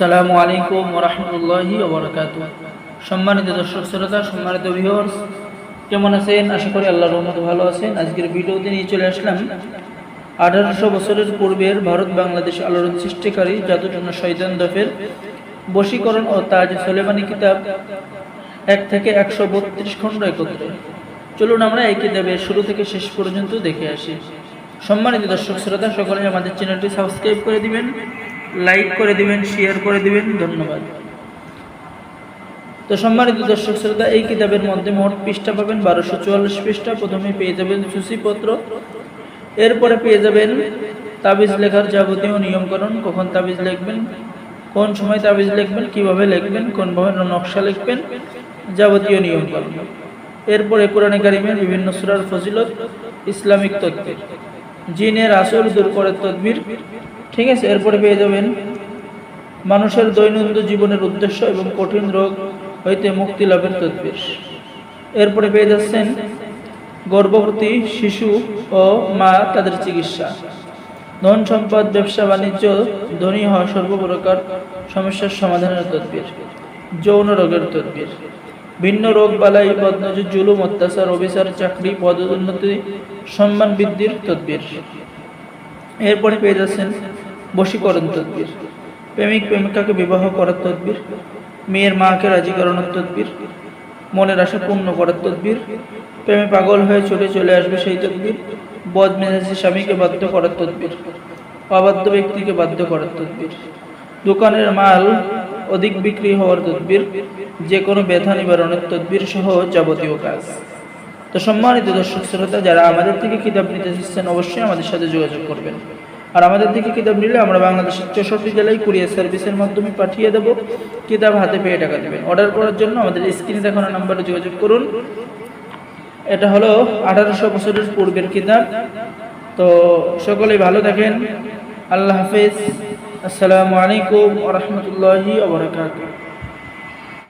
আসসালামু আলাইকুম ওয়া রাহমাতুল্লাহি ওয়া বারাকাতুহু। সম্মানিত দর্শক শ্রোতা, সম্মানিত ভিউয়ার্স, কেমন আছেন? আশা করি আল্লাহর রহমতে ভালো আছেন। আজকের ভিডিওতে নিয়ে চলে আসলাম 1800 বছরের পূর্বের ভারত বাংলাদেশ আলোড়ন সৃষ্টিকারী জাদুটনা শয়তান দফের বশীকরণ ও তাজ সুলেমানি কিতাব 1 থেকে 132 খণ্ড একত্রে। চলুন আমরা এই কিতাবের শুরু থেকে শেষ পর্যন্ত দেখে আসি। সম্মানিত দর্শক শ্রোতা, সকলে আমাদের চ্যানেলটি সাবস্ক্রাইব করে দিবেন, লাইক করে দিবেন, শেয়ার করে দিবেন, ধন্যবাদ। তো সম্মানিত দর্শক শ্রোতা, এই কিতাবের মধ্যে মোট পৃষ্ঠা পাবেন 1244 পৃষ্ঠা। প্রথমে পেয়ে যাবেন সূচিপত্র, এরপরে পেয়ে যাবেন তাবিজ লেখার যাবতীয় নিয়মকানুন, কখন তাবিজ লিখবেন, কোন সময় তাবিজ লিখবেন, কিভাবে লিখবেন, কোনভাবে নকশা লিখবেন, যাবতীয় নিয়মকানুন। এরপরে কোরআনে কারিমের বিভিন্ন সূরার ফজিলত, ইসলামিক তদবির, জিনের আসর দূর করার তদবির, ঠিক আছে। এরপরে পেয়ে যাবেন মানুষের দৈনন্দিন জীবনের উদ্দেশ্য এবং কঠিন রোগ হইতে মুক্তি লাভের তদবির। এরপরে পেয়ে যাচ্ছেন গর্ভবতী শিশু ও মা তাদের চিকিৎসা, ধন সম্পদ, ব্যবসা বাণিজ্য, ধনী হওয়া, সর্বপ্রকার সমস্যার সমাধানের তদবির, যৌন রোগের তদবির, ভিন্ন রোগ বালাই, বদনজর, জুলুম, অত্যাচার, অবিচার, চাকরি, পদোন্নতি, সম্মান বৃদ্ধির তদবির। এরপরে পেয়ে যাচ্ছেন বশীকরণ তদবির, প্রেমিক প্রেমিকাকে বিবাহ করার তদবির, মেয়ের মাকে রাজি করানোর তদবির, মনের আশা পূর্ণ করার তদবির, প্রেমে পাগল হয়ে চলে আসবে সেই তদবির, বদমেজাজি স্বামীকে বাধ্য করার তদবির, অবাধ্য ব্যক্তিকে বাধ্য করার তদবির, দোকানের মাল অধিক বিক্রি হওয়ার তদবির, যে কোনো ব্যথা নিবারণের তদবির সহ যাবতীয় কাজ। তো সম্মানিত দর্শক শ্রোতা, যারা আমাদের থেকে কিতাব নিতে চাচ্ছেন অবশ্যই আমাদের সাথে যোগাযোগ করবেন। আর আমাদের থেকে কিতাব নিলে আমরা বাংলাদেশের 64 জেলায় কুরিয়ার সার্ভিসের মাধ্যমে পাঠিয়ে দেব। কিতাব হাতে পেয়ে টাকা দেবেন। অর্ডার করার জন্য আমাদের স্ক্রিনে দেখানো নাম্বারে যোগাযোগ করুন। এটা হলো 1800 বছরের পূর্বের কিতাব। তো সকলেই ভালো থাকেন। আল্লাহ হাফেজ। আসসালামু আলাইকুম ওয়া রাহমাতুল্লাহি ওয়া বারাকাতুহু।